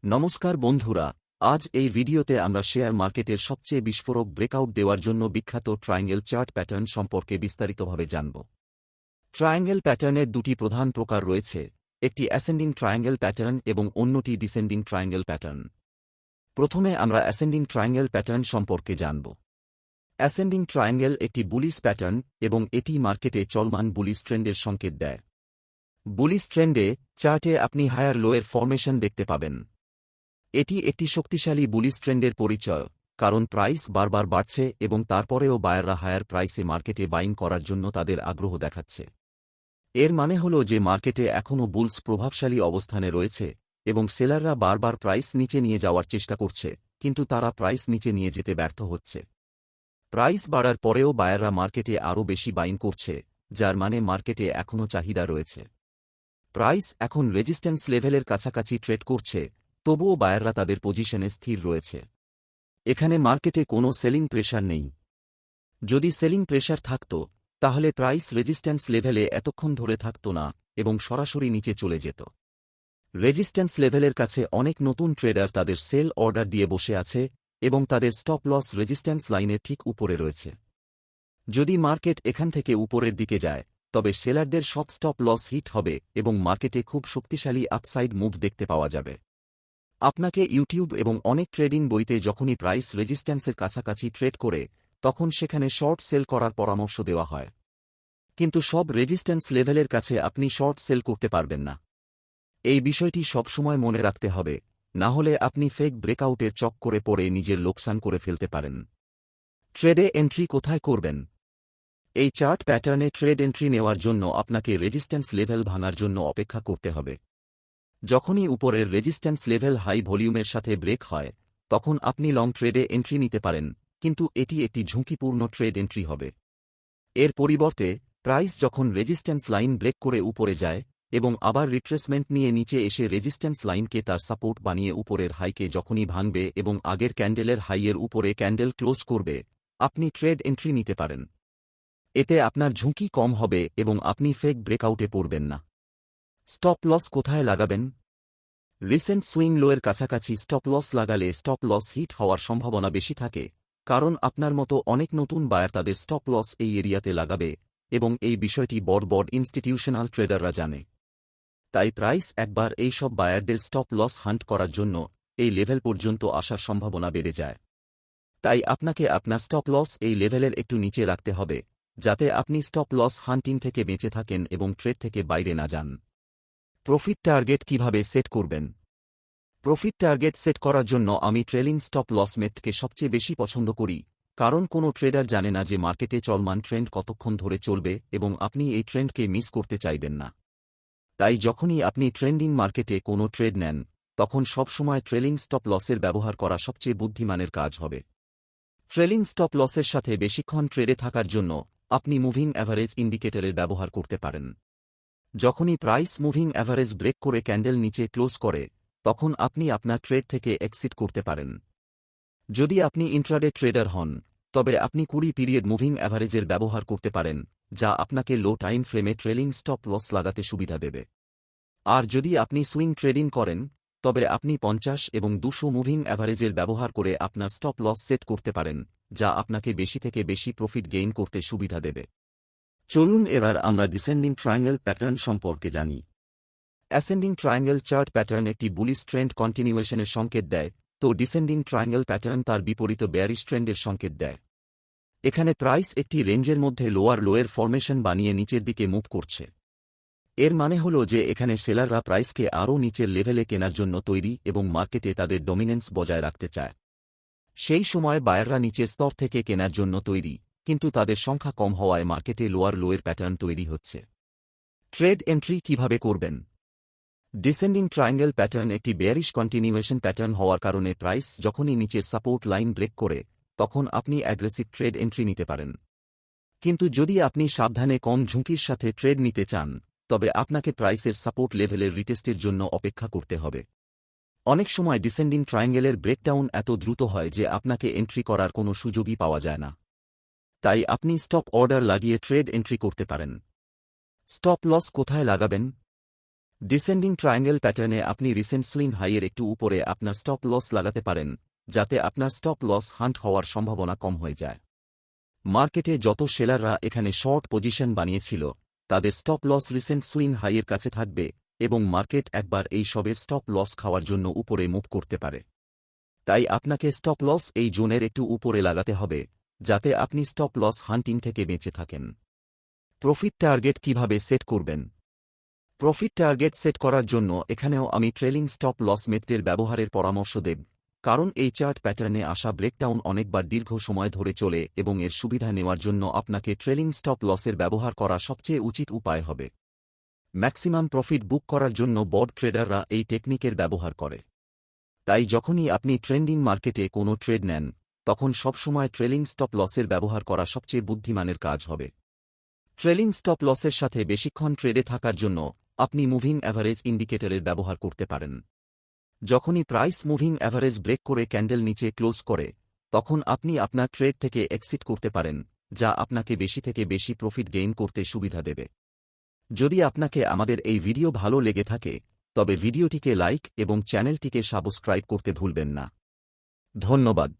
নমস্কার বন্ধুরা, আজ এই ভিডিওতে আমরা শেয়ার মার্কেটের সবচেয়ে বিস্ফোরক ব্রেকআউট দেওয়ার জন্য বিখ্যাত ট্রায়াঙ্গেল চার্ট প্যাটার্ন সম্পর্কে বিস্তারিতভাবে জানব। ট্রায়াঙ্গেল প্যাটার্নের দুটি প্রধান প্রকার রয়েছে, একটি অ্যাসেন্ডিং ট্রায়াঙ্গেল প্যাটার্ন এবং অন্যটি ডিসেন্ডিং ট্রায়াঙ্গেল প্যাটার্ন। প্রথমে আমরা অ্যাসেন্ডিং ট্রায়াঙ্গেল প্যাটার্ন সম্পর্কে জানব। অ্যাসেন্ডিং ট্রায়াঙ্গেল একটি বুলিশ প্যাটার্ন এবং এটি মার্কেটে চলমান বুলিশ ট্রেন্ডের সংকেত দেয়। বুলিশ ট্রেন্ডে চার্টে আপনি হায়ার লোয়ের ফরমেশন দেখতে পাবেন। এটি একটি শক্তিশালী বুলিশ ট্রেন্ডের পরিচয়, কারণ প্রাইস বারবার বাড়ছে এবং তারপরেও বায়াররা হায়ার প্রাইসে মার্কেটে বাইং করার জন্য তাদের আগ্রহ দেখাচ্ছে। এর মানে হল যে মার্কেটে এখনও বুলস প্রভাবশালী অবস্থানে রয়েছে এবং সেলাররা বারবার প্রাইস নিচে নিয়ে যাওয়ার চেষ্টা করছে, কিন্তু তারা প্রাইস নিচে নিয়ে যেতে ব্যর্থ হচ্ছে। প্রাইস বাড়ার পরেও বায়াররা মার্কেটে আরও বেশি বাইং করছে, যার মানে মার্কেটে এখনও চাহিদা রয়েছে। প্রাইস এখন রেজিস্ট্যান্স লেভেলের কাছাকাছি ট্রেড করছে, তবুও বায়াররা তাদের পজিশনে স্থির রয়েছে। এখানে মার্কেটে কোনো সেলিং প্রেশার নেই। যদি সেলিং প্রেশার থাকত, তাহলে প্রাইস রেজিস্ট্যান্স লেভেলে এতক্ষণ ধরে থাকত না এবং সরাসরি নিচে চলে যেত। রেজিস্ট্যান্স লেভেলের কাছে অনেক নতুন ট্রেডার তাদের সেল অর্ডার দিয়ে বসে আছে এবং তাদের স্টপ লস রেজিস্ট্যান্স লাইনের ঠিক উপরে রয়েছে। যদি মার্কেট এখান থেকে উপরের দিকে যায়, তবে সেলারদের সব স্টপ লস হিট হবে এবং মার্কেটে খুব শক্তিশালী আপসাইড মুভ দেখতে পাওয়া যাবে। আপনাকে ইউটিউব এবং অনেক ট্রেডিং বইতে যখনই প্রাইস রেজিস্ট্যান্সের কাছাকাছি ট্রেড করে, তখন সেখানে শর্ট সেল করার পরামর্শ দেওয়া হয়। কিন্তু সব রেজিস্ট্যান্স লেভেলের কাছে আপনি শর্ট সেল করতে পারবেন না। এই বিষয়টি সবসময় মনে রাখতে হবে, না হলে আপনি ফেক ব্রেকআউটের চক্করে পড়ে নিজের লোকসান করে ফেলতে পারেন। ট্রেডে এন্ট্রি কোথায় করবেন? এই চার্ট প্যাটার্নে ট্রেড এন্ট্রি নেওয়ার জন্য আপনাকে রেজিস্ট্যান্স লেভেল ভাঙার জন্য অপেক্ষা করতে হবে। যখনই উপরের রেজিস্ট্যান্স লেভেল হাই ভলিউমের সাথে ব্রেক হয়, তখন আপনি লং ট্রেডে এন্ট্রি নিতে পারেন, কিন্তু এটি একটি ঝুঁকিপূর্ণ ট্রেড এন্ট্রি হবে। এর পরিবর্তে প্রাইস যখন রেজিস্ট্যান্স লাইন ব্রেক করে উপরে যায় এবং আবার রিট্রেসমেন্ট নিয়ে নিচে এসে রেজিস্ট্যান্স লাইনকে তার সাপোর্ট বানিয়ে উপরের হাইকে যখনই ভাঙবে এবং আগের ক্যান্ডেলের হাইয়ের উপরে ক্যান্ডেল ক্লোজ করবে, আপনি ট্রেড এন্ট্রি নিতে পারেন। এতে আপনার ঝুঁকি কম হবে এবং আপনি ফেক ব্রেকআউটে পড়বেন না। স্টপ লস কোথায় লাগাবেন? রিসেন্ট সুইং লোয়ের কাছাকাছি স্টপ লস লাগালে স্টপ লস হিট হওয়ার সম্ভাবনা বেশি থাকে, কারণ আপনার মতো অনেক নতুন বায়ার তাদের স্টপ লস এই এরিয়াতে লাগাবে এবং এই বিষয়টি বড় বড় ইনস্টিটিউশনাল ট্রেডাররা জানে। তাই প্রাইস একবার এই সব বায়ারদের স্টপ লস হান্ট করার জন্য এই লেভেল পর্যন্ত আসার সম্ভাবনা বেড়ে যায়। তাই আপনাকে আপনার স্টপ লস এই লেভেলের একটু নিচে রাখতে হবে, যাতে আপনি স্টপ লস হান্টিং থেকে বেঁচে থাকেন এবং ট্রেড থেকে বাইরে না যান। প্রফিট টার্গেট কিভাবে সেট করবেন? প্রফিট টার্গেট সেট করার জন্য আমি ট্রেলিং স্টপ লস মেথডকে সবচেয়ে বেশি পছন্দ করি, কারণ কোনো ট্রেডার জানে না যে মার্কেটে চলমান ট্রেন্ড কতক্ষণ ধরে চলবে এবং আপনি এই ট্রেন্ডকে মিস করতে চাইবেন না। তাই যখনই আপনি ট্রেন্ডিং মার্কেটে কোনো ট্রেড নেন, তখন সবসময় ট্রেলিং স্টপ লসের ব্যবহার করা সবচেয়ে বুদ্ধিমানের কাজ হবে। ট্রেলিং স্টপ লসের সাথে বেশিক্ষণ ট্রেডে থাকার জন্য আপনি মুভিং অ্যাভারেজ ইন্ডিকেটরের ব্যবহার করতে পারেন। যখনই প্রাইস মুভিং অ্যাভারেজ ব্রেক করে ক্যান্ডেল নিচে ক্লোজ করে, তখন আপনি আপনার ট্রেড থেকে এক্সিট করতে পারেন। যদি আপনি ইন্ট্রাডে ট্রেডার হন, তবে আপনি 20 পিরিয়ড মুভিং অ্যাভারেজের ব্যবহার করতে পারেন, যা আপনাকে লো টাইম ফ্রেমে ট্রেলিং স্টপ লস লাগাতে সুবিধা দেবে। আর যদি আপনি সুইং ট্রেডিং করেন, তবে আপনি 50 এবং 200 মুভিং অ্যাভারেজের ব্যবহার করে আপনার স্টপ লস সেট করতে পারেন, যা আপনাকে বেশি থেকে বেশি প্রফিট গেইন করতে সুবিধা দেবে। চলুন এবার আমরা ডিসেন্ডিং ট্রায়াঙ্গেল প্যাটার্ন সম্পর্কে জানি। অ্যাসেন্ডিং ট্রায়াঙ্গেল চার্ট প্যাটার্ন একটি বুলিশ ট্রেন্ড কন্টিনিউয়েশনের সংকেত দেয়, তো ডিসেন্ডিং ট্রায়াঙ্গেল প্যাটার্ন তার বিপরীত বেয়ারিশ ট্রেন্ডের সংকেত দেয়। এখানে প্রাইস একটি রেঞ্জের মধ্যে লোয়ার লোয়ের ফরমেশন বানিয়ে নিচের দিকে মুভ করছে। এর মানে হল যে এখানে সেলাররা প্রাইসকে আরও নিচের লেভেলে কেনার জন্য তৈরি এবং মার্কেটে তাদের ডমিনেন্স বজায় রাখতে চায়। সেই সময় বায়াররা নিচের স্তর থেকে কেনার জন্য তৈরি, কিন্তু তাদের সংখ্যা কম হওয়ায় মার্কেটে লোয়ার লোয়ের প্যাটার্ন তৈরি হচ্ছে। ট্রেড এন্ট্রি কিভাবে করবেন? ডিসেন্ডিং ট্রায়াঙ্গেল প্যাটার্ন একটি বেয়ারিশ কন্টিনিউয়েশন প্যাটার্ন হওয়ার কারণে প্রাইস যখনই নিচের সাপোর্ট লাইন ব্রেক করে, তখন আপনি অ্যাগ্রেসিভ ট্রেড এন্ট্রি নিতে পারেন। কিন্তু যদি আপনি সাবধানে কম ঝুঁকির সাথে ট্রেড নিতে চান, তবে আপনাকে প্রাইসের সাপোর্ট লেভেলের রিটেস্টের জন্য অপেক্ষা করতে হবে। অনেক সময় ডিসেন্ডিং ট্রায়াঙ্গেলের ব্রেকডাউন এত দ্রুত হয় যে আপনাকে এন্ট্রি করার কোনো সুযোগই পাওয়া যায় না। তাই আপনি স্টপ অর্ডার লাগিয়ে ট্রেড এন্ট্রি করতে পারেন। স্টপ লস কোথায় লাগাবেন? ডিসেন্ডিং ট্রায়াঙ্গেল প্যাটার্নে আপনি রিসেন্ট সুইং হাইয়ের একটু উপরে আপনার স্টপ লস লাগাতে পারেন, যাতে আপনার স্টপ লস হান্ট হওয়ার সম্ভাবনা কম হয়ে যায়। মার্কেটে যত সেলাররা এখানে শর্ট পজিশন বানিয়েছিল, তাদের স্টপ লস রিসেন্ট সুইং হাইয়ের কাছে থাকবে এবং মার্কেট একবার এই সবের স্টপ লস খাওয়ার জন্য উপরে মুভ করতে পারে। তাই আপনাকে স্টপ লস এই জোনের একটু উপরে লাগাতে হবে, যাতে আপনি স্টপ লস হান্টিং থেকে বেঁচে থাকেন। প্রফিট টার্গেট কিভাবে সেট করবেন? প্রফিট টার্গেট সেট করার জন্য এখানেও আমি ট্রেলিং স্টপ লস মেথডের ব্যবহারের পরামর্শ দেব, কারণ এই চার্ট প্যাটার্নে আসা ব্রেকডাউন অনেকবার দীর্ঘ সময় ধরে চলে এবং এর সুবিধা নেওয়ার জন্য আপনাকে ট্রেলিং স্টপ লসের ব্যবহার করা সবচেয়ে উচিত উপায় হবে। ম্যাক্সিমাম প্রফিট বুক করার জন্য বড় ট্রেডাররা এই টেকনিকের ব্যবহার করে। তাই যখনই আপনি ট্রেন্ডিং মার্কেটে কোনো ট্রেড নেন, তখন সবসময় ট্রেলিং স্টপ লসের ব্যবহার করা সবচেয়ে বুদ্ধিমানের কাজ হবে। ট্রেলিং স্টপ লসের সাথে বেশিক্ষণ ট্রেডে থাকার জন্য আপনি মুভিং অ্যাভারেজ ইন্ডিকেটরের ব্যবহার করতে পারেন। যখনই প্রাইস মুভিং অ্যাভারেজ ব্রেক করে ক্যান্ডেল নিচে ক্লোজ করে, তখন আপনি আপনার ট্রেড থেকে এক্সিট করতে পারেন, যা আপনাকে বেশি থেকে বেশি প্রফিট গেইন করতে সুবিধা দেবে। যদি আপনাকে আমাদের এই ভিডিও ভালো লেগে থাকে, তবে ভিডিওটিকে লাইক এবং চ্যানেলটিকে সাবস্ক্রাইব করতে ভুলবেন না। ধন্যবাদ।